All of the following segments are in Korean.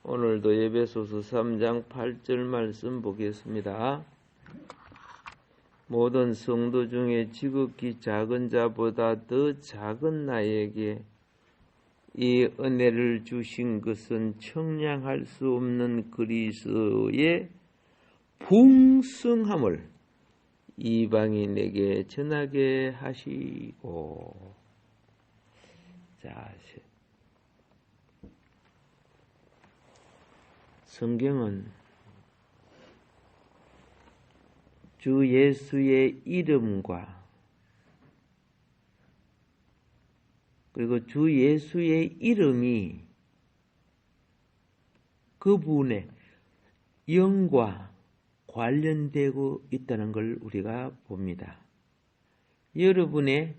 오늘도 에베소서 3장 8절 말씀 보겠습니다. 모든 성도 중에 지극히 작은 자보다 더 작은 나에게 이 은혜를 주신 것은 청량할 수 없는 그리스도의 풍성함을 이방인에게 전하게 하시고. 자, 성경은 주 예수의 이름과 그리고 주 예수의 이름이 그분의 영과 관련되고 있다는 걸 우리가 봅니다. 여러분의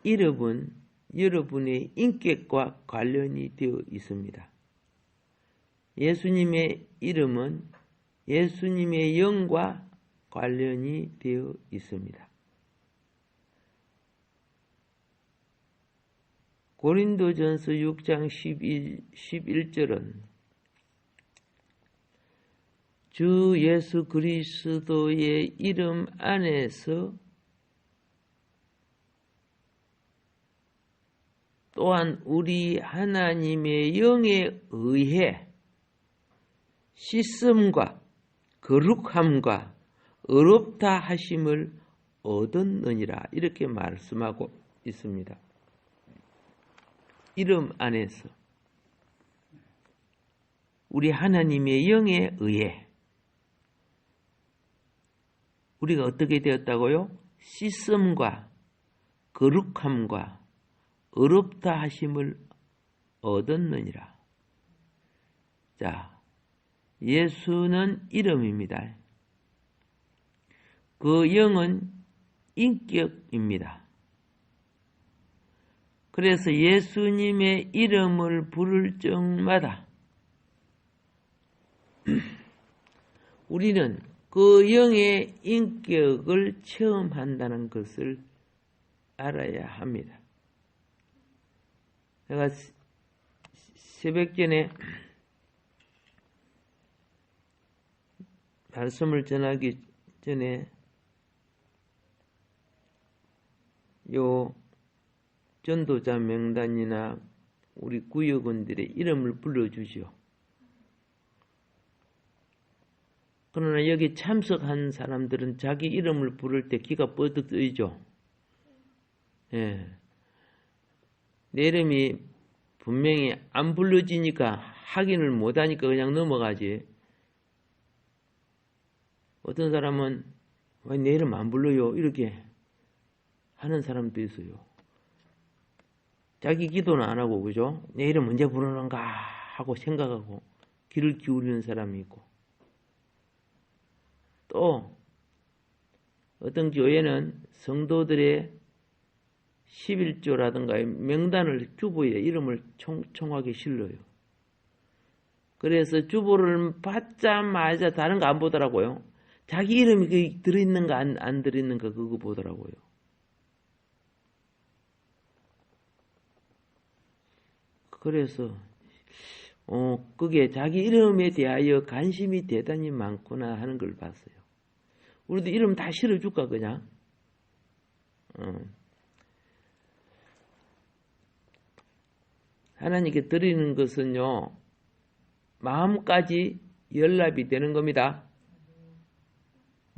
이름은 여러분의 인격과 관련이 되어 있습니다. 예수님의 이름은 예수님의 영과 관련이 되어 있습니다. 고린도전서 6장 11절은 주 예수 그리스도의 이름 안에서 또한 우리 하나님의 영에 의해 씻음과 거룩함과 의롭다 하심을 얻었느니라 이렇게 말씀하고 있습니다. 이름 안에서 우리 하나님의 영에 의해 우리가 어떻게 되었다고요? 씻음과 거룩함과 의롭다 하심을 얻었느니라. 자, 예수는 이름입니다. 그 영은 인격입니다. 그래서 예수님의 이름을 부를 적마다 우리는 그 영의 인격을 체험한다는 것을 알아야 합니다. 제가 새벽전에 말씀을 전하기 전에 요 전도자 명단이나 우리 구역원들의 이름을 불러주시오. 그러나 여기 참석한 사람들은 자기 이름을 부를 때 귀가 뻗어 뜨이죠. 예. 내 이름이 분명히 안 불러지니까 확인을 못하니까 그냥 넘어가지. 어떤 사람은 왜 내 이름 안 불러요? 이렇게 하는 사람도 있어요. 자기 기도는 안 하고, 그죠? 내 이름 언제 부르는가 하고 생각하고 귀를 기울이는 사람이 있고, 또 어떤 교회는 성도들의 11조라든가 명단을 주보에 이름을 총총하게 실러요. 그래서 주보를 받자마자 다른 거 안 보더라고요. 자기 이름이 들어있는가 안 들어있는가 그거 보더라고요. 그래서 그게 자기 이름에 대하여 관심이 대단히 많구나 하는 걸 봤어요. 우리도 이름 다 실어줄까 그냥? 하나님께 드리는 것은요, 마음까지 연락이 되는 겁니다.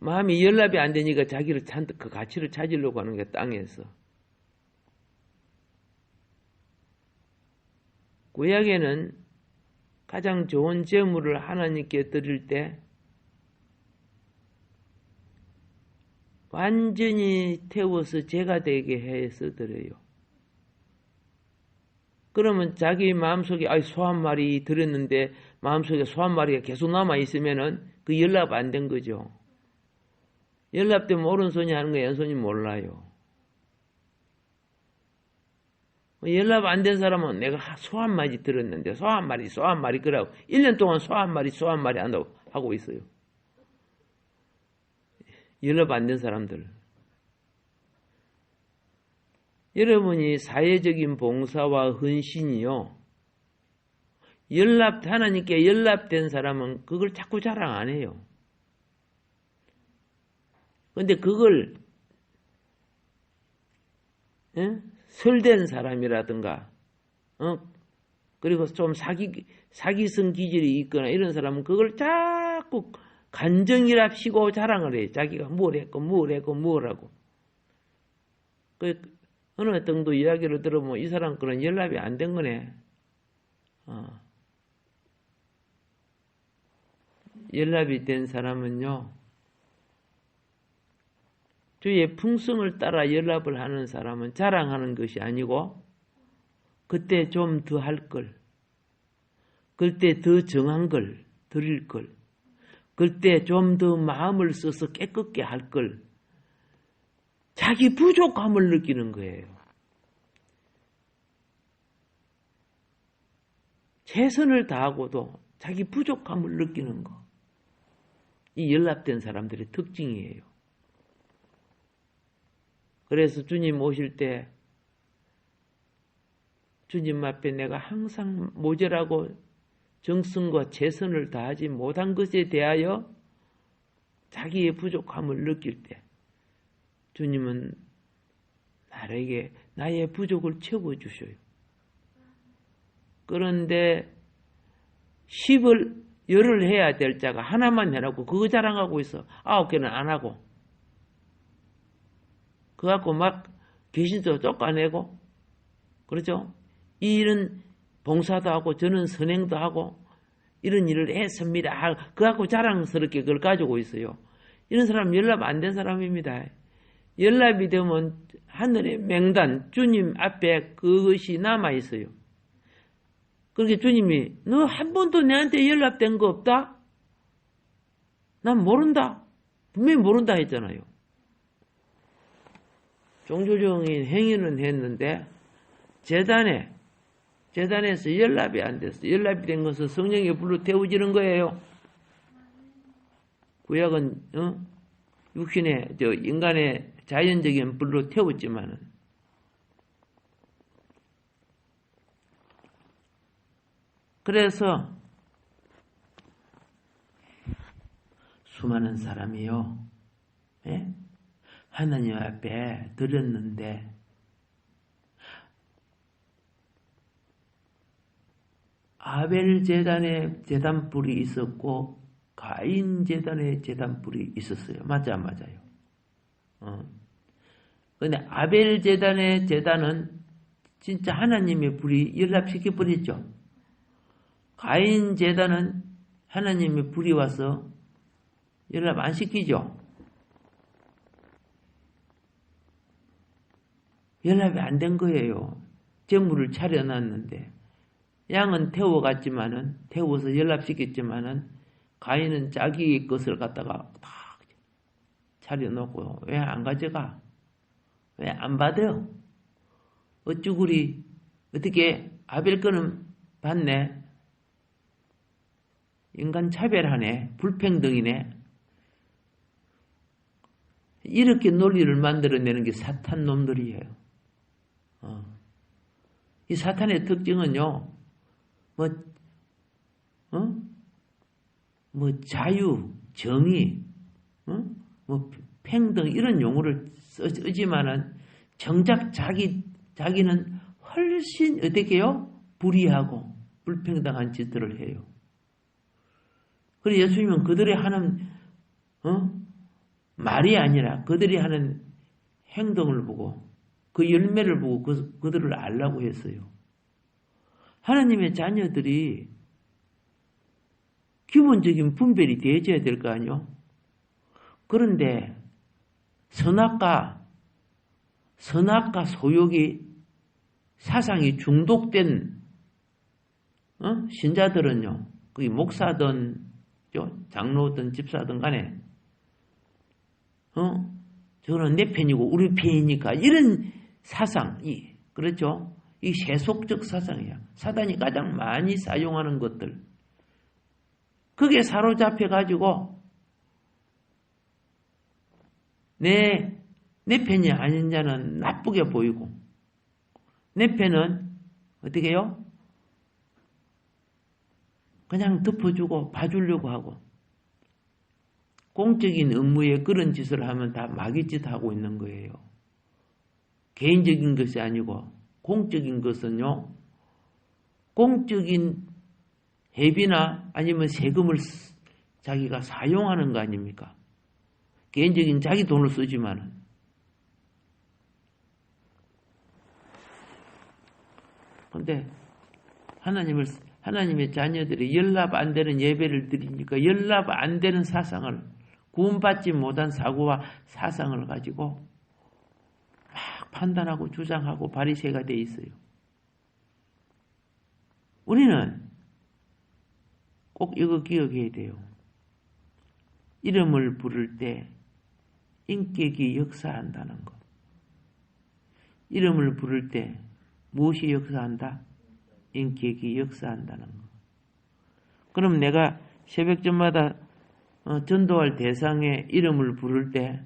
마음이 연락이 안 되니까 자기를 잔뜩 그 가치를 찾으려고 하는 게 땅에서. 구약에는 가장 좋은 제물을 하나님께 드릴 때 완전히 태워서 제가 되게 해서 드려요. 그러면 자기 마음속에 소 한 마리 들었는데 마음속에 소 한 마리가 계속 남아있으면은 그 연락 안 된 거죠. 연락되면 오른손이 하는 거 왼손이 몰라요. 연락 안 된 사람은 내가 소 한 마리 들었는데 소 한 마리 그러고 1년 동안 소 한 마리 한다고 하고 있어요. 연락 안 된 사람들. 여러분이 사회적인 봉사와 헌신이요. 하나님께 연락된 사람은 그걸 자꾸 자랑 안 해요. 근데 그걸 설된 사람이라든가 그리고 좀 사기성 기질이 있거나 이런 사람은 그걸 자꾸 간정이랍시고 자랑을 해요. 자기가 뭘 했고 뭘 하고. 어느 정도 이야기를 들으면 이 사람 그런 연락이 안 된 거네. 연락이 된 사람은요. 주의 풍성을 따라 연락을 하는 사람은 자랑하는 것이 아니고 그때 좀 더 할 걸. 그때 더 정한 걸 드릴 걸. 그때 좀 더 마음을 써서 깨끗게 할 걸. 자기 부족함을 느끼는 거예요. 최선을 다하고도 자기 부족함을 느끼는 거. 이 연락된 사람들의 특징이에요. 그래서 주님 오실 때 주님 앞에 내가 항상 모자라고 정성과 최선을 다하지 못한 것에 대하여 자기의 부족함을 느낄 때 주님은 나에게 나의 부족을 채워주셔요. 그런데 10을 해야 될 자가 하나만 해놓고 그거 자랑하고 있어. 9개는 안 하고. 그거 갖고 막 귀신도 쫓아내고. 그렇죠? 이 일은 봉사도 하고 저는 선행도 하고 이런 일을 했습니다. 그거 갖고 자랑스럽게 그걸 가지고 있어요. 이런 사람 연락 안 된 사람입니다. 연락이 되면 하늘의 맹단 주님 앞에 그것이 남아있어요. 그렇게 주님이 너 한 번도 내한테 연락된 거 없다? 난 모른다. 분명히 모른다 했잖아요. 종교적인 행위는 했는데 재단에서 연락이 안 됐어. 연락이 된 것은 성령의 불로 태워지는 거예요. 구약은 육신의 인간의 자연적인 불로 태웠지만은 그래서 수많은 사람이요. 예? 하나님 앞에 드렸는데 아벨 제단에 제단불이 있었고 가인 제단에 제단불이 있었어요. 맞아 안 맞아요? 근데 아벨 제단의 제단은 진짜 하나님의 불이 연락시켜 버렸죠. 가인 제단은 하나님의 불이 와서 연락 안 시키죠. 연락이 안 된 거예요. 제물을 차려놨는데 양은 태워서 연락시켰지만은 가인은 자기 것을 갖다가 다 차려놓고 왜 안 가져가? 왜 안 받아요? 어쭈구리 어떻게 아벨 거는 받네? 인간 차별하네. 불평등이네. 이렇게 논리를 만들어내는 게 사탄 놈들이에요. 이 사탄의 특징은요. 자유, 정의, 평등 이런 용어를 쓰지만은 정작 자기는 훨씬 어떻게 해요? 불의하고 불평등한 짓들을 해요. 그래서 예수님은 그들이 하는 말이 아니라 그들이 하는 행동을 보고 그 열매를 보고 그들을 알라고 했어요. 하나님의 자녀들이 기본적인 분별이 되어져야 될 거 아니요? 그런데 선악과 소욕이 사상이 중독된 신자들은요, 그게 목사든 장로든 집사든 간에 저는 내 편이고 우리 편이니까 이런 사상이 그렇죠? 이 세속적 사상이야. 사단이 가장 많이 사용하는 것들. 그게 사로잡혀 가지고 내 편이 아닌 자는 나쁘게 보이고 내 편은 어떻게 해요? 그냥 덮어주고 봐주려고 하고 공적인 업무에 그런 짓을 하면 다 마귀짓 하고 있는 거예요. 개인적인 것이 아니고 공적인 것은요. 공적인 회비나 아니면 세금을 자기가 사용하는 거 아닙니까? 개인적인 자기 돈을 쓰지만은. 그런데 하나님의 자녀들이 연합 안 되는 예배를 드리니까 연합 안 되는 사상을 구원받지 못한 사고와 사상을 가지고 막 판단하고 주장하고 바리새가 돼 있어요. 우리는 꼭 이거 기억해야 돼요. 이름을 부를 때 인격이 역사한다는 것. 이름을 부를 때 무엇이 역사한다? 인격이 역사한다는 것. 그럼 내가 새벽전마다 전도할 대상의 이름을 부를 때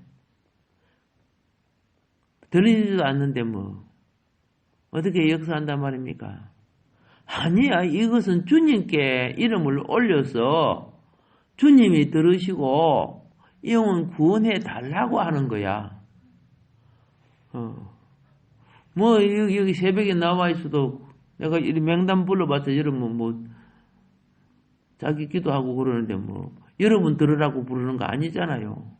들리지도 않는데 뭐 어떻게 역사한단 말입니까? 아니야. 이것은 주님께 이름을 올려서 주님이 들으시고 영혼 구원해 달라고 하는 거야. 뭐 여기 새벽에 나와 있어도 내가 이 명단 불러봐서 여러분 뭐 자기 기도하고 그러는데 뭐 여러분 들으라고 부르는 거 아니잖아요.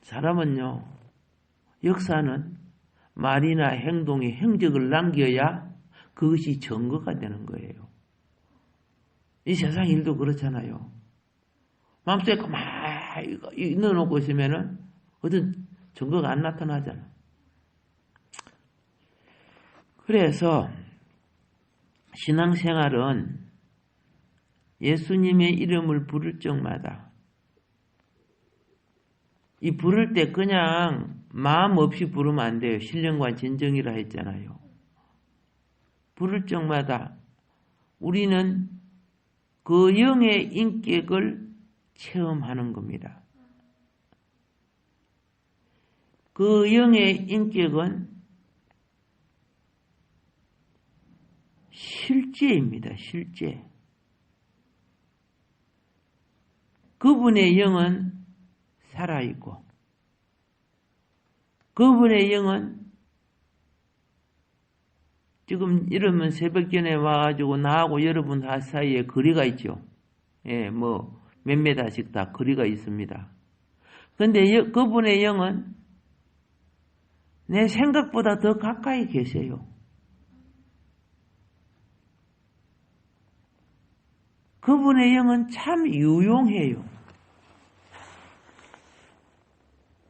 사람은요, 역사는 말이나 행동에 행적을 남겨야 그것이 증거가 되는 거예요. 이 세상 일도 그렇잖아요. 마음속에 가만히 넣어놓고 있으면은 어떤 증거가 안 나타나잖아. 그래서 신앙생활은 예수님의 이름을 부를 적마다 이 부를 때 그냥 마음 없이 부르면 안 돼요. 신령과 진정이라 했잖아요. 부를 적마다 우리는 그 영의 인격을 체험하는 겁니다. 그 영의 인격은 실제입니다. 실제. 그분의 영은 살아있고 그분의 영은 지금 이러면 새벽전에 와가지고 나하고 여러분 사이에 거리가 있죠. 예, 뭐 몇 메다씩 다 거리가 있습니다. 그런데 그분의 영은 내 생각보다 더 가까이 계세요. 그분의 영은 참 유용해요.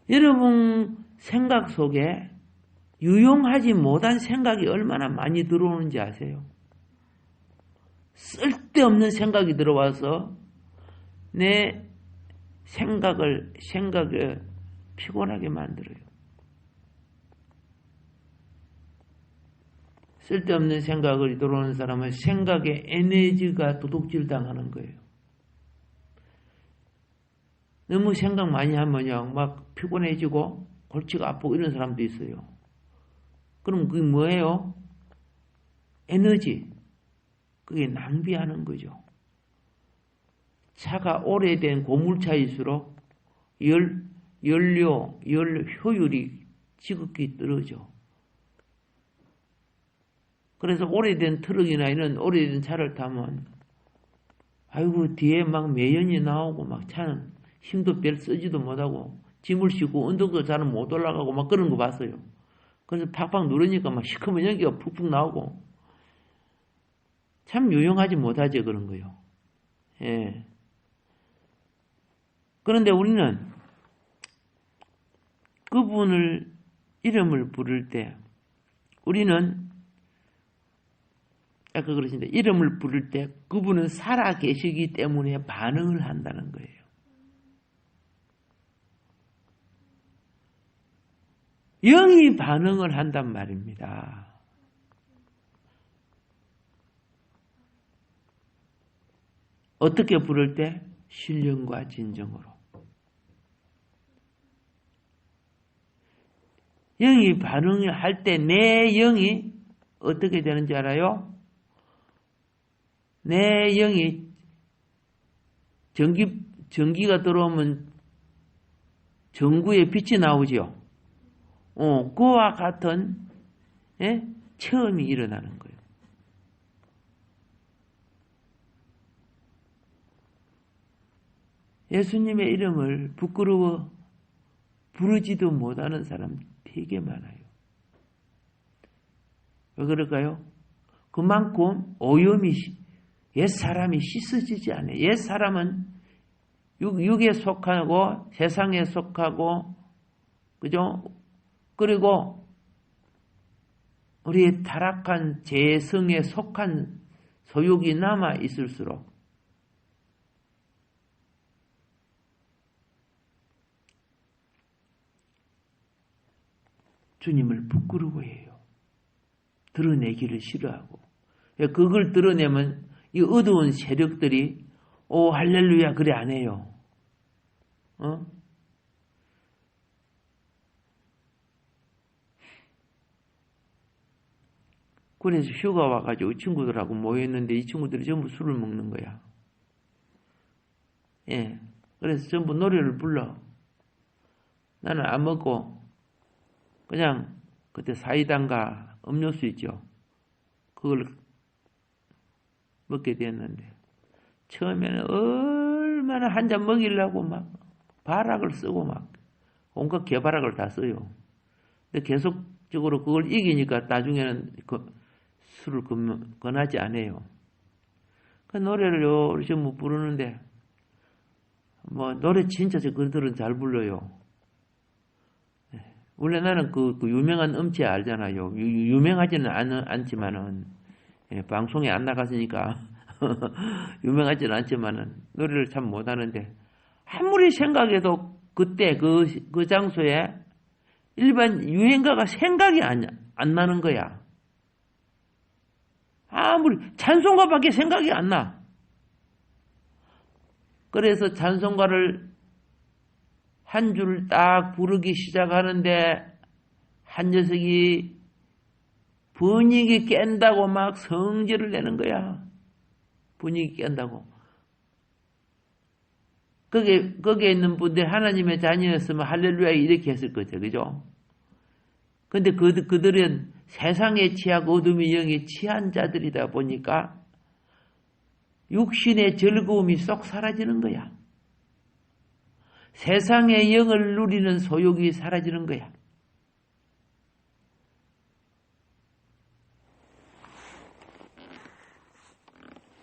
여러분 생각 속에 유용하지 못한 생각이 얼마나 많이 들어오는지 아세요? 쓸데없는 생각이 들어와서 내 생각을 피곤하게 만들어요. 쓸데없는 생각을 들어오는 사람은 생각의 에너지가 도둑질 당하는 거예요. 너무 생각 많이 하면요, 막 피곤해지고 골치가 아프고 이런 사람도 있어요. 그럼 그게 뭐예요? 에너지. 그게 낭비하는 거죠. 차가 오래된 고물차일수록 열 효율이 지극히 떨어져. 그래서 오래된 트럭이나 이런 오래된 차를 타면 아이고 뒤에 막 매연이 나오고 막 차는 힘도 별 쓰지도 못하고 짐을 싣고 언덕도 잘 못 올라가고 막 그런 거 봤어요. 그래서 팍팍 누르니까 막 시커먼 연기가 푹푹 나오고 참 유용하지 못하죠 그런 거요. 예. 그런데 우리는 그분을 이름을 부를 때 우리는 아까 그러신데 이름을 부를 때 그분은 살아 계시기 때문에 반응을 한다는 거예요. 영이 반응을 한단 말입니다. 어떻게 부를 때? 신령과 진정으로. 영이 반응을 할 때 내 영이 어떻게 되는지 알아요? 내 영이 전기가 들어오면 전구에 빛이 나오죠. 그와 같은 체험이 일어나는 거예요. 예수님의 이름을 부끄러워 부르지도 못하는 사람 되게 많아요. 왜 그럴까요? 그만큼 오염이 옛사람이 씻어지지 않아요. 옛사람은 육에 속하고 세상에 속하고 그죠? 그리고 우리의 타락한 재성에 속한 소욕이 남아 있을수록 주님을 부끄러워해요. 드러내기를 싫어하고. 그걸 드러내면 이 어두운 세력들이 오 할렐루야 그래 안 해요. 그래서 휴가 와가지고 친구들하고 모였는데 이 친구들이 전부 술을 먹는 거야. 그래서 전부 노래를 불러. 나는 안 먹고 그냥 그때 사이다인가 음료수 있죠. 그걸 먹게 됐는데 처음에는 얼마나 한 잔 먹이려고 막 발악을 쓰고 막 온갖 개발악을 다 써요. 근데 계속적으로 그걸 이기니까 나중에는 술을 권하지 않아요. 그 노래를 전부 부르는데 뭐 노래 진짜 그들은 잘 불러요. 원래 나는 그 유명한 음치 알잖아요. 유명하지는 않지만은 방송에 안 나갔으니까 유명하지는 않지만은 노래를 참 못하는데 아무리 생각해도 그때 그 장소에 일반 유행가가 생각이 안 나는 거야. 아무리 찬송가밖에 생각이 안 나. 그래서 찬송가를 한 줄 딱 부르기 시작하는데 한 녀석이 분위기 깬다고 막 성질을 내는 거야. 분위기 깬다고. 거기에 있는 분들 하나님의 자녀였으면 할렐루야 이렇게 했을 거죠. 그죠? 근데 그들은 세상의 치약 어둠의 영에 취한 자들이다 보니까 육신의 즐거움이 쏙 사라지는 거야. 세상의 영을 누리는 소욕이 사라지는 거야.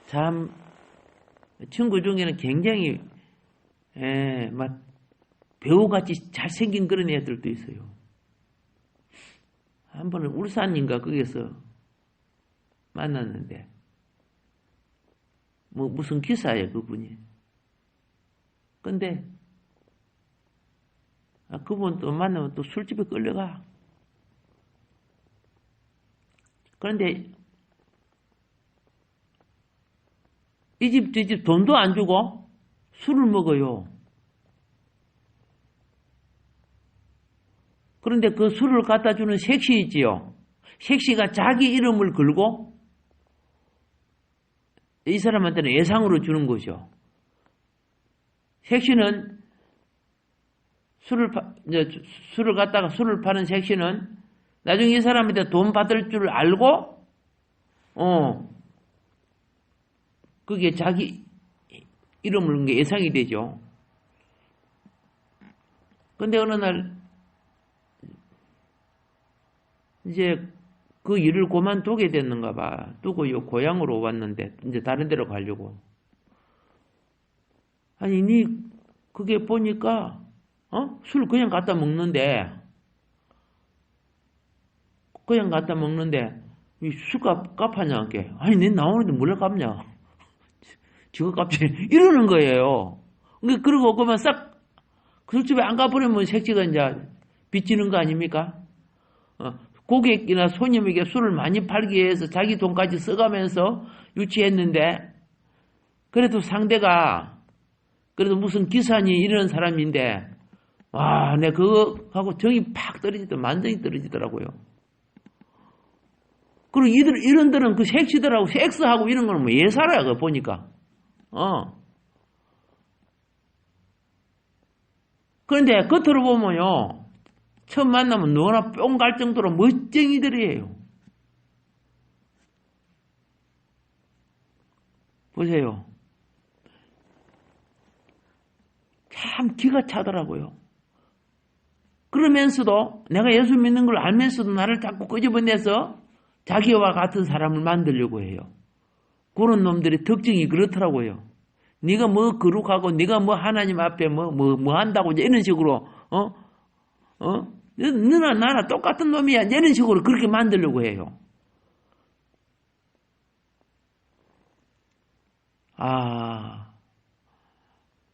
참 친구 중에는 굉장히 막 배우같이 잘생긴 그런 애들도 있어요. 한 번은 울산인가 거기서 만났는데 뭐 무슨 기사예요 그분이. 근데 그분 또 만나면 또 술집에 끌려가. 그런데 이 집 저 집 돈도 안 주고 술을 먹어요. 그런데 그 술을 갖다 주는 색시 있지요. 색시가 자기 이름을 걸고 이 사람한테는 예상으로 주는 거죠. 색시는 술을 갖다가 술을 파는 색시는 나중에 이 사람한테 돈 받을 줄 알고 그게 자기 이름을 넣은 게 예상이 되죠. 근데 어느 날 이제 그 일을 그만두게 됐는가 봐. 두고 요 고향으로 왔는데 이제 다른 데로 가려고. 아니 니 그게 보니까 술 그냥 갖다 먹는데 그냥 갖다 먹는데 이 술값 갚았냐 게 아니 내 나오는데 몰래 갚냐 지가 갚지 이러는 거예요. 그리고 그만 싹 술집에 안 갚으려면 색지가 이제 빚지는 거 아닙니까? 고객이나 손님에게 술을 많이 팔기 위해서 자기 돈까지 써가면서 유치했는데 그래도 상대가 그래도 무슨 기사니 이런 사람인데 와, 내 그거 하고 정이 팍 떨어지더라고요. 만정이 떨어지더라고요. 그리고 이런들은 그 섹시들하고 섹스하고 이런 거는 뭐 예사라야, 그거 보니까. 그런데 겉으로 보면요. 처음 만나면 너나 뿅 갈 정도로 멋쟁이들이에요. 보세요. 참 기가 차더라고요. 그러면서도 내가 예수 믿는 걸 알면서도 나를 자꾸 끄집어내서 자기와 같은 사람을 만들려고 해요. 그런 놈들의 특징이 그렇더라고요. 네가 뭐 거룩하고 네가 뭐 하나님 앞에 뭐 한다고 이런 식으로 너나 나나 똑같은 놈이야 이런 식으로 그렇게 만들려고 해요.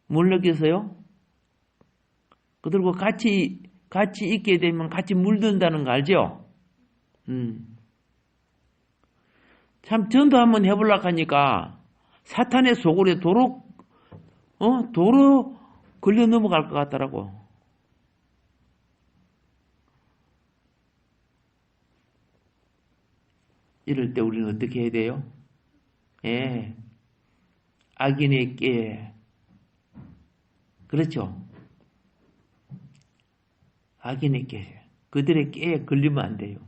뭘 느꼈어요? 그들과 같이 있게 되면 같이 물든다는 거 알죠? 참 전도 한번 해보려고 하니까 사탄의 소굴에 도로 걸려 넘어갈 것 같더라고. 이럴 때 우리는 어떻게 해야 돼요? 악인의 깨. 그렇죠? 악인의 깨. 그들의 깨에 걸리면 안 돼요.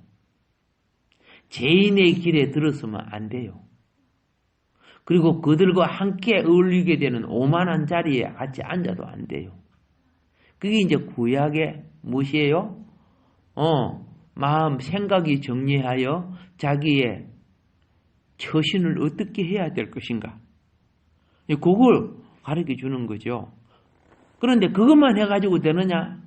죄인의 길에 들어서면 안 돼요. 그리고 그들과 함께 어울리게 되는 오만한 자리에 같이 앉아도 안 돼요. 그게 이제 구약의 무엇이에요? 마음, 생각이 정리하여 자기의 처신을 어떻게 해야 될 것인가. 그걸 가르쳐 주는 거죠. 그런데 그것만 해가지고 되느냐?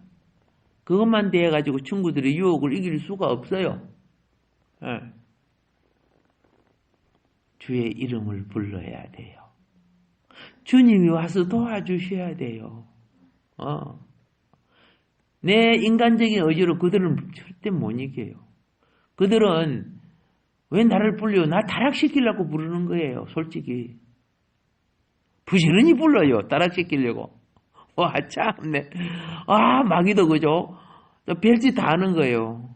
그것만 돼가지고 친구들의 유혹을 이길 수가 없어요. 주의 이름을 불러야 돼요. 주님이 와서 도와주셔야 돼요. 내 인간적인 의지로 그들은 절대 못 이겨요. 그들은 왜 나를 불려? 나 타락시키려고 부르는 거예요. 솔직히. 부지런히 불러요. 타락시키려고. 와 참네. 마귀도 그죠? 별짓 다 하는 거예요.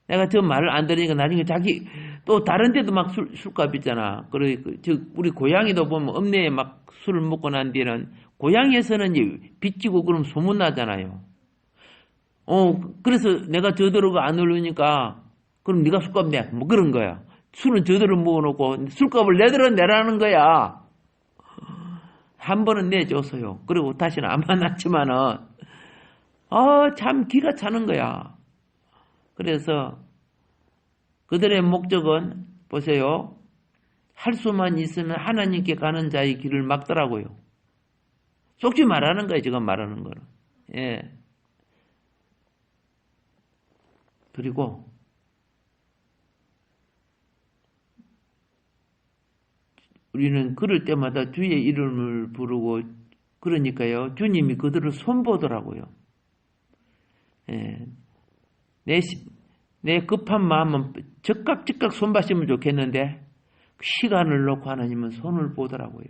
내가 저 말을 안 들으니까 나중에 자기 또 다른 데도 막 술값 있잖아. 우리 고양이도 보면 읍내에 막 술을 먹고 난 뒤에는 고양이에서는 이제 빚지고 그럼 소문나잖아요. 그래서 내가 저대로 안 오르니까 그럼 네가 술값 내. 뭐 그런 거야. 술은 저대로 먹어놓고 술값을 내라는 거야. 한 번은 내줬어요. 그리고 다시는 안 만났지만은 참 기가 차는 거야. 그래서 그들의 목적은 보세요. 할 수만 있으면 하나님께 가는 자의 길을 막더라고요. 속지 말하는 거예요. 지금 말하는 거는. 그리고 우리는 그럴 때마다 주의 이름을 부르고 그러니까요. 주님이 그들을 손보더라고요. 내 급한 마음은 즉각 손봐시면 좋겠는데 시간을 놓고 하나님은 손을 보더라고요.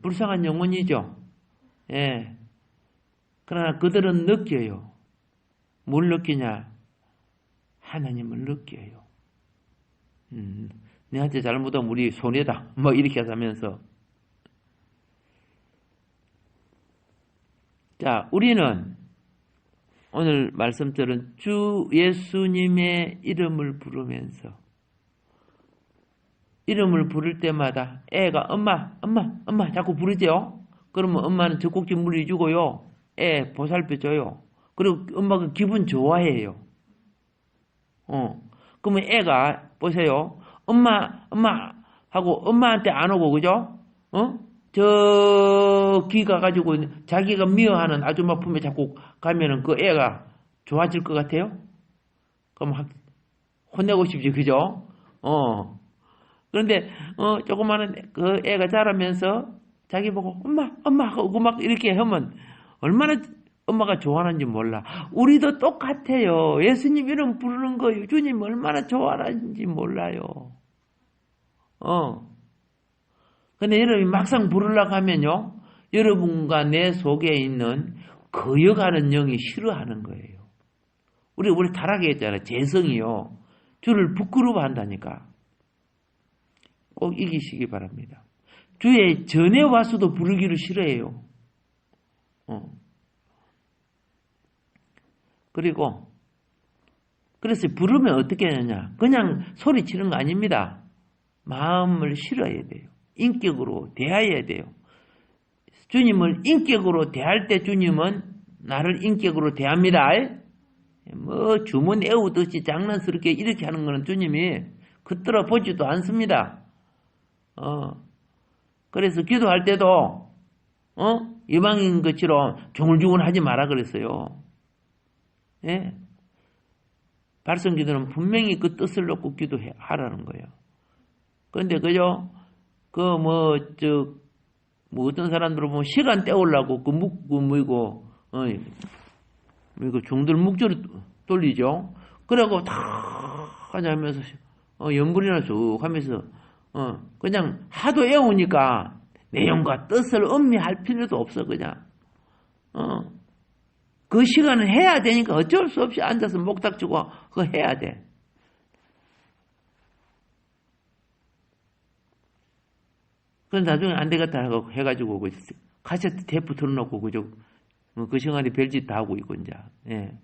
불쌍한 영혼이죠. 그러나 그들은 느껴요. 뭘 느끼냐? 하나님을 느껴요. 내한테 잘못하면 우리 손해다. 뭐 이렇게 하면서. 자, 우리는 오늘 말씀처럼 주 예수님의 이름을 부르면서 이름을 부를 때마다 애가 엄마 자꾸 부르죠. 그러면 엄마는 젖꼭지 물려주고요. 애 보살펴줘요. 그리고 엄마가 기분 좋아해요. 그러면 애가 보세요. 엄마 하고 엄마한테 안 오고 그죠? 저 기 가가지고 자기가 미워하는 아줌마 품에 자꾸 가면은 그 애가 좋아질 것 같아요? 그럼 혼내고 싶지, 그죠? 그런데, 조그마한 그 애가 자라면서 자기 보고, 엄마 하고 막 이렇게 하면 얼마나 엄마가 좋아하는지 몰라. 우리도 똑같아요. 예수님 이름 부르는 거 주님 얼마나 좋아하는지 몰라요. 근데 여러분이 막상 부르려고 하면요, 여러분과 내 속에 있는 거여가는 영이 싫어하는 거예요. 우리 타락에 했잖아요. 재성이요. 주를 부끄러워한다니까. 꼭 이기시기 바랍니다. 주의 전에 와서도 부르기를 싫어해요. 그리고 그래서 부르면 어떻게 하느냐. 그냥 소리치는 거 아닙니다. 마음을 실어야 돼요. 인격으로 대해야 돼요. 주님을 인격으로 대할 때 주님은 나를 인격으로 대합니다. 뭐 주문 애우듯이 장난스럽게 이렇게 하는 거는 주님이 겉들어 보지도 않습니다. 그래서 기도할 때도 이방인 것처럼 종을종을 하지 마라 그랬어요. 예? 발성 기도는 분명히 그 뜻을 놓고 기도하라는 거예요. 그런데 그죠? 어떤 사람들은 보면 시간 때우려고 이거 종들 묵조를 돌리죠. 그러고 다 하냐면서 연불이나 쭉 하면서 그냥 하도 애우니까 내용과 뜻을 음미할 필요도 없어 그냥. 그 시간은 해야 되니까 어쩔 수 없이 앉아서 목닥치고 그거 해야 돼. 그럼 나중에 안 되겠다 하고 해가지고 카세트 테이프 틀어놓고 그저 그 시간에 별짓 다 하고 있고 이제. 예.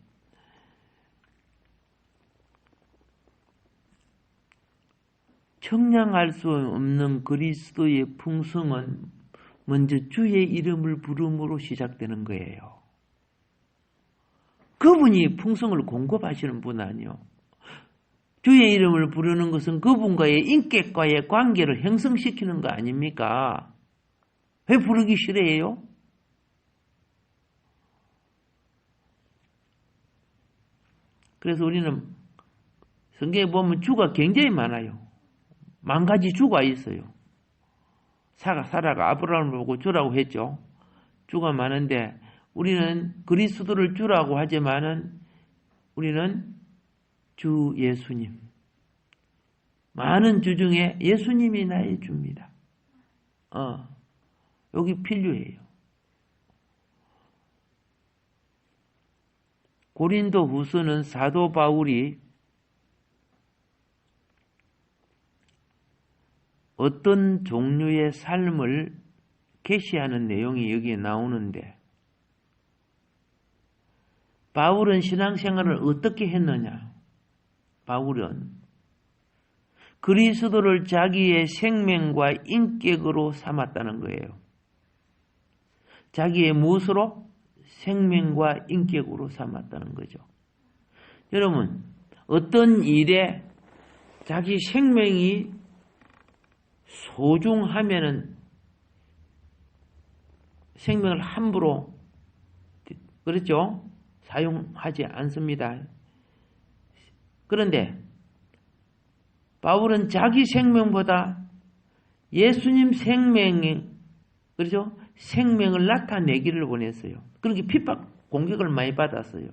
청량할 수 없는 그리스도의 풍성은 먼저 주의 이름을 부름으로 시작되는 거예요. 그분이 풍성을 공급하시는 분 아니요. 주의 이름을 부르는 것은 그분과의 인격과의 관계를 형성시키는 거 아닙니까? 왜 부르기 싫어해요? 그래서 우리는 성경에 보면 주가 굉장히 많아요. 10,000가지 주가 있어요. 사라가 아브라함을 보고 주라고 했죠. 주가 많은데 우리는 그리스도를 주라고 하지만은 우리는 주 예수님. 많은 주 중에 예수님이 나의 주입니다. 여기 필요해요. 고린도 후서는 사도 바울이 어떤 종류의 삶을 계시하는 내용이 여기에 나오는데 바울은 신앙생활을 어떻게 했느냐? 바울은 그리스도를 자기의 생명과 인격으로 삼았다는 거예요. 자기의 무엇으로? 생명과 인격으로 삼았다는 거죠. 여러분, 어떤 일에 자기 생명이 소중하면은 생명을 함부로 그렇죠? 사용하지 않습니다. 그런데 바울은 자기 생명보다 예수님 생명이 그렇죠? 생명을 나타내기를 원했어요. 그렇게 핍박, 공격을 많이 받았어요.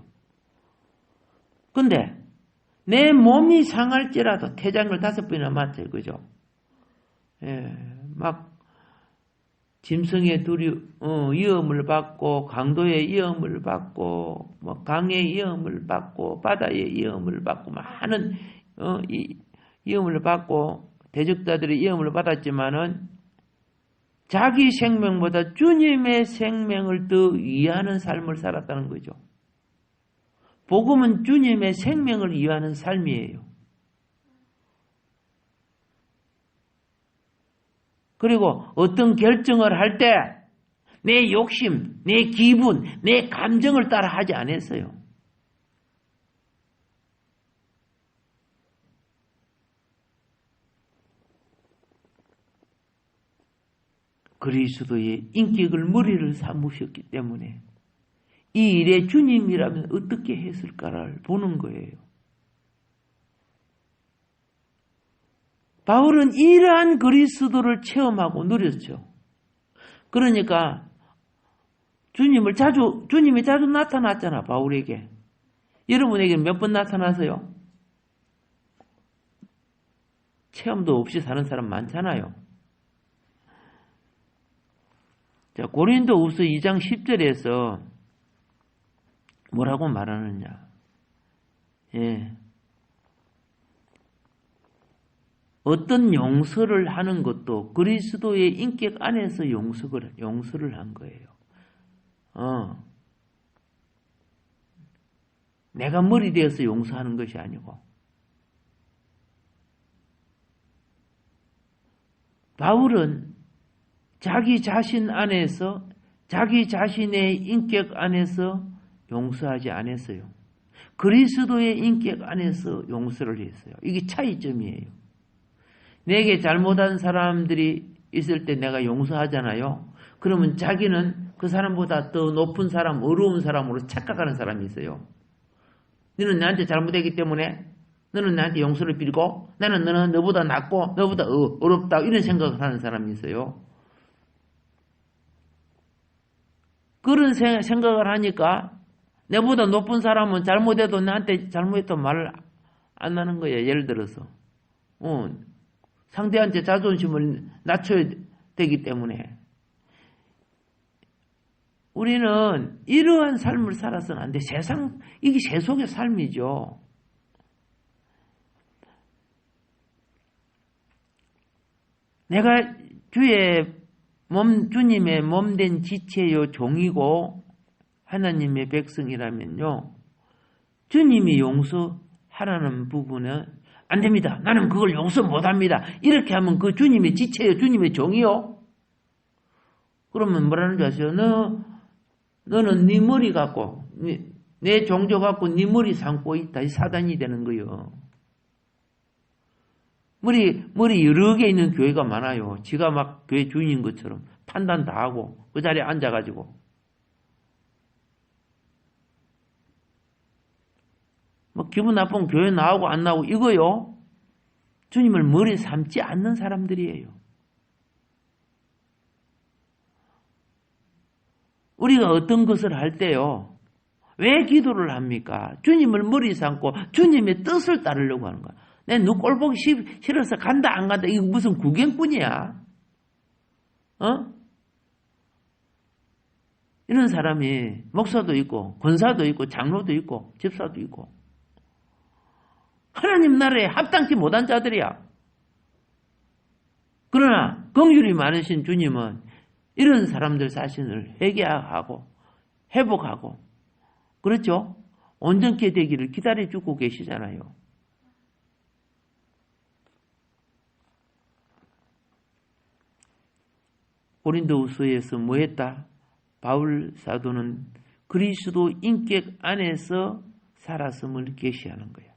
근데 내 몸이 상할지라도 태장을 5번이나 맞죠. 그죠? 예, 막 짐승의 위험을 받고 강도의 위험을 받고 뭐 강의 위험을 받고 바다의 위험을 받고 많은 위험을 받고 대적자들의 위험을 받았지만은 자기 생명보다 주님의 생명을 더 위하는 삶을 살았다는 거죠. 복음은 주님의 생명을 위하는 삶이에요. 그리고 어떤 결정을 할 때 내 욕심, 내 기분, 내 감정을 따라 하지 않았어요. 그리스도의 인격을 머리를 삼으셨기 때문에 이 일에 주님이라면 어떻게 했을까를 보는 거예요. 바울은 이러한 그리스도를 체험하고 누렸죠. 그러니까 주님이 자주 나타났잖아, 바울에게. 여러분에게 몇 번 나타나서요? 체험도 없이 사는 사람 많잖아요. 자, 고린도후서 2장 10절에서 뭐라고 말하느냐? 예. 어떤 용서를 하는 것도 그리스도의 인격 안에서 용서를 한 거예요. 내가 머리 되어서 용서하는 것이 아니고. 바울은 자기 자신 안에서, 자기 자신의 인격 안에서 용서하지 않았어요. 그리스도의 인격 안에서 용서를 했어요. 이게 차이점이에요. 내게 잘못한 사람들이 있을 때 내가 용서하잖아요. 그러면 자기는 그 사람보다 더 높은 사람, 어려운 사람으로 착각하는 사람이 있어요. 너는 나한테 잘못했기 때문에 너는 나한테 용서를 빌고 나는 너보다 낫고 너보다 어렵다 이런 생각을 하는 사람이 있어요. 그런 생각을 하니까 내보다 높은 사람은 잘못해도 나한테 잘못했다고 말을 안 하는 거예요. 예를 들어서 상대한테 자존심을 낮춰야 되기 때문에 우리는 이러한 삶을 살아서는 안 돼. 이게 세속의 삶이죠. 내가 주님의 몸된 지체요 종이고 하나님의 백성이라면요. 주님이 용서하라는 부분은 안 됩니다. 나는 그걸 용서 못합니다. 이렇게 하면 그 주님의 지체요, 주님의 종이요. 그러면 뭐라는 줄 아세요? 너는 네 머리 갖고 내 종조 갖고 네 머리 삼고 있다. 이 사단이 되는 거예요. 머리 여러 개 있는 교회가 많아요. 지가 막 교회 주인인 것처럼 판단 다 하고 그 자리에 앉아가지고 뭐 기분 나쁘면 교회 나오고 안 나오고 이거요. 주님을 머리 삼지 않는 사람들이에요. 우리가 어떤 것을 할 때요. 왜 기도를 합니까? 주님을 머리 삼고 주님의 뜻을 따르려고 하는 거야. 내 누 꼴 보기 싫어서 간다 안 간다 이거 무슨 구경꾼이야? 이런 사람이 목사도 있고 권사도 있고 장로도 있고 집사도 있고 하나님 나라에 합당치 못한 자들이야. 그러나 긍휼이 많으신 주님은 이런 사람들 자신을 회개하고 회복하고 그렇죠? 온전케 되기를 기다려주고 계시잖아요. 고린도후서에서 뭐 했다? 바울 사도는 그리스도 인격 안에서 살았음을 계시하는 거야.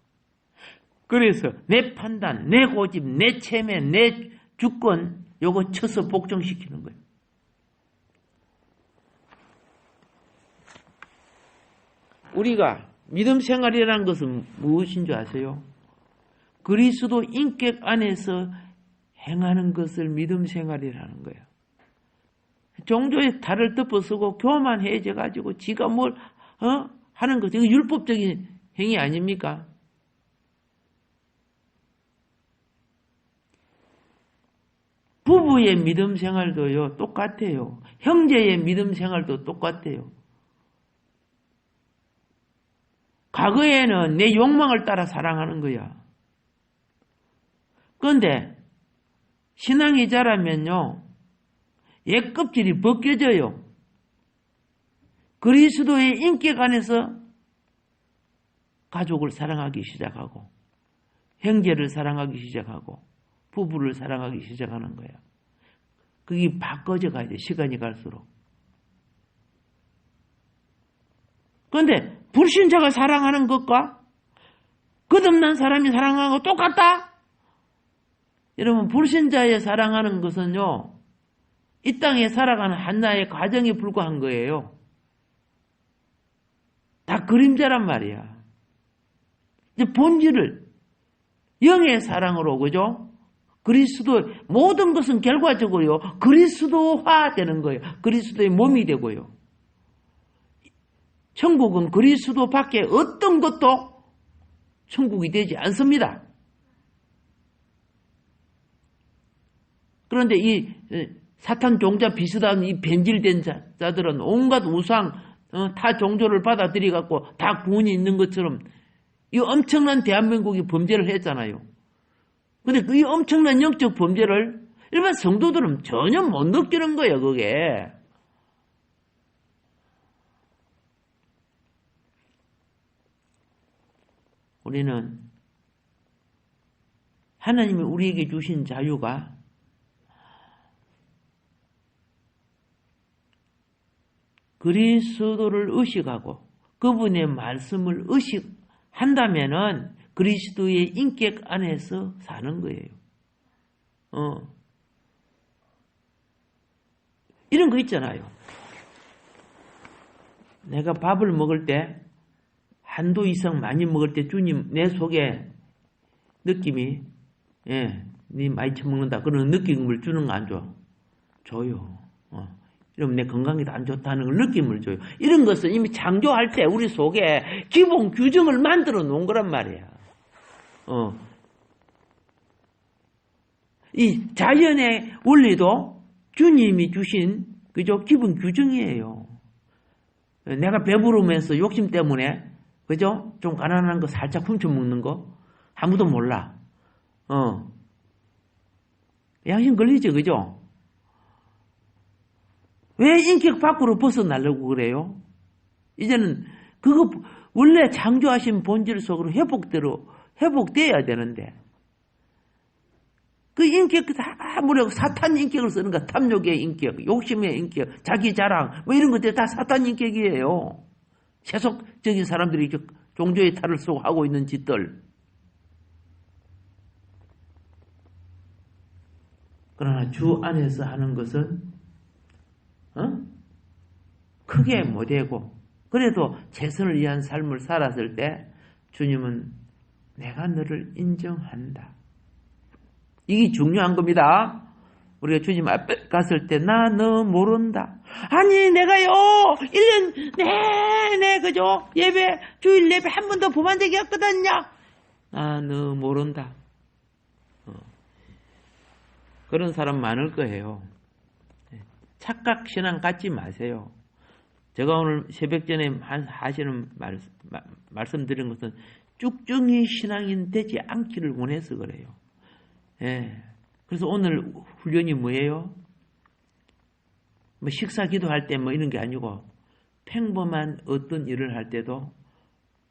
그래서 내 판단, 내 고집, 내 체매, 내 주권 요거 쳐서 복종시키는 거예요. 우리가 믿음 생활이라는 것은 무엇인 줄 아세요? 그리스도 인격 안에서 행하는 것을 믿음 생활이라는 거예요. 종교의 탈을 덮어쓰고 교만해져가지고 지가 뭘 하는 것 이거 율법적인 행위 아닙니까? 부부의 믿음 생활도요 똑같아요. 형제의 믿음 생활도 똑같아요. 과거에는 내 욕망을 따라 사랑하는 거야. 그런데 신앙이 자라면요 옛 껍질이 벗겨져요. 그리스도의 인격 안에서 가족을 사랑하기 시작하고 형제를 사랑하기 시작하고 부부를 사랑하기 시작하는 거야. 그게 바꿔져 가야 돼. 시간이 갈수록. 그런데 불신자가 사랑하는 것과 거듭난 사람이 사랑하는 거 똑같다? 여러분 불신자의 사랑하는 것은요. 이 땅에 살아가는 하나의 과정에 불과한 거예요. 다 그림자란 말이야. 이제 본질을 영의 사랑으로, 그죠? 그리스도 모든 것은 결과적으로요 그리스도화 되는 거예요. 그리스도의 몸이 되고요. 천국은 그리스도 밖에 어떤 것도 천국이 되지 않습니다. 그런데 이 사탄 종자 비슷한 이 변질된 자들은 온갖 우상, 타 종교를 받아들여 갖고 다 구원이 있는 것처럼 이 엄청난 대한민국이 범죄를 했잖아요. 근데 이 엄청난 영적 범죄를 일반 성도들은 전혀 못 느끼는 거예요, 그게. 우리는 하나님이 우리에게 주신 자유가 그리스도를 의식하고 그분의 말씀을 의식한다면은 그리스도의 인격 안에서 사는 거예요. 이런 거 있잖아요. 내가 밥을 먹을 때 한도 이상 많이 먹을 때 주님 내 속에 느낌이 네 많이 처먹는다 그런 느낌을 주는 거 안 줘? 줘요. 이러면 내 건강이 안 좋다는 걸 느낌을 줘요. 이런 것은 이미 창조할 때 우리 속에 기본 규정을 만들어 놓은 거란 말이야. 이 자연의 원리도 주님이 주신 그죠 기본 규정이에요. 내가 배부르면서 욕심 때문에 그죠 좀 가난한 거 살짝 훔쳐 먹는 거 아무도 몰라. 양심 걸리죠, 그죠? 왜 인격 밖으로 벗어나려고 그래요? 이제는 그거 원래 창조하신 본질 속으로 회복돼야 되는데 그 인격 다 뭐라고 사탄 인격을 쓰는 거야. 탐욕의 인격, 욕심의 인격, 자기 자랑 뭐 이런 것들 다 사탄 인격이에요. 세속적인 사람들이 종교의 탈을 쓰고 하고 있는 짓들. 그러나 주 안에서 하는 것은 크게 못되고 그래도 최선을 위한 삶을 살았을 때 주님은 내가 너를 인정한다. 이게 중요한 겁니다. 우리가 주님 앞에 갔을 때 나 너 모른다. 아니 내가요 1년 내내 그죠 주일 예배 한 번도 범한 적이 없거든요. 나 너 모른다. 그런 사람 많을 거예요. 착각 신앙 갖지 마세요. 제가 오늘 새벽 전에 하시는 말씀드린 것은 쭉쭉이 신앙인 되지 않기를 원해서 그래요. 그래서 오늘 훈련이 뭐예요? 뭐 식사 기도할 때 뭐 이런 게 아니고 평범한 어떤 일을 할 때도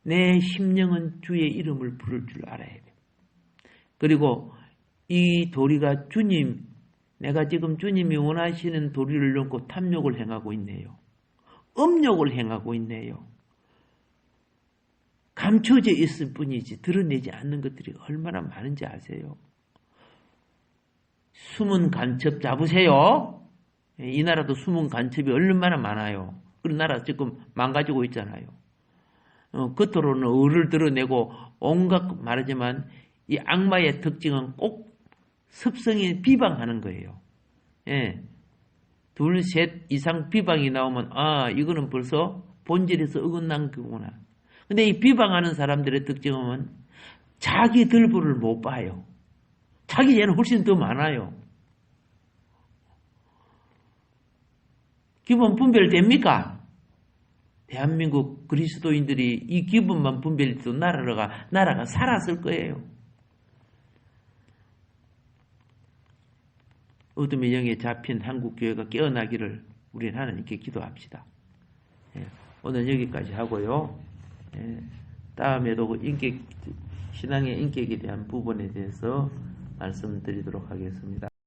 내 심령은 주의 이름을 부를 줄 알아야 돼요. 그리고 이 도리가 내가 지금 주님이 원하시는 도리를 넘고 탐욕을 행하고 있네요. 음욕을 행하고 있네요. 감춰져 있을 뿐이지 드러내지 않는 것들이 얼마나 많은지 아세요? 숨은 간첩 잡으세요. 이 나라도 숨은 간첩이 얼마나 많아요. 그런 나라 지금 망가지고 있잖아요. 겉으로는 의를 드러내고 온갖 말하지만 이 악마의 특징은 꼭 습성이 비방하는 거예요. 둘, 셋 이상 비방이 나오면 이거는 벌써 본질에서 어긋난 거구나. 근데 이 비방하는 사람들의 특징은 자기 들보를 못 봐요. 자기 죄는 훨씬 더 많아요. 기본 분별됩니까? 대한민국 그리스도인들이 이 기본만 분별해도 나라가 살았을 거예요. 어둠의 영에 잡힌 한국교회가 깨어나기를 우리는 하나님께 기도합시다. 오늘 여기까지 하고요. 다음에도 신앙의 인격에 대한 부분에 대해서 말씀드리도록 하겠습니다.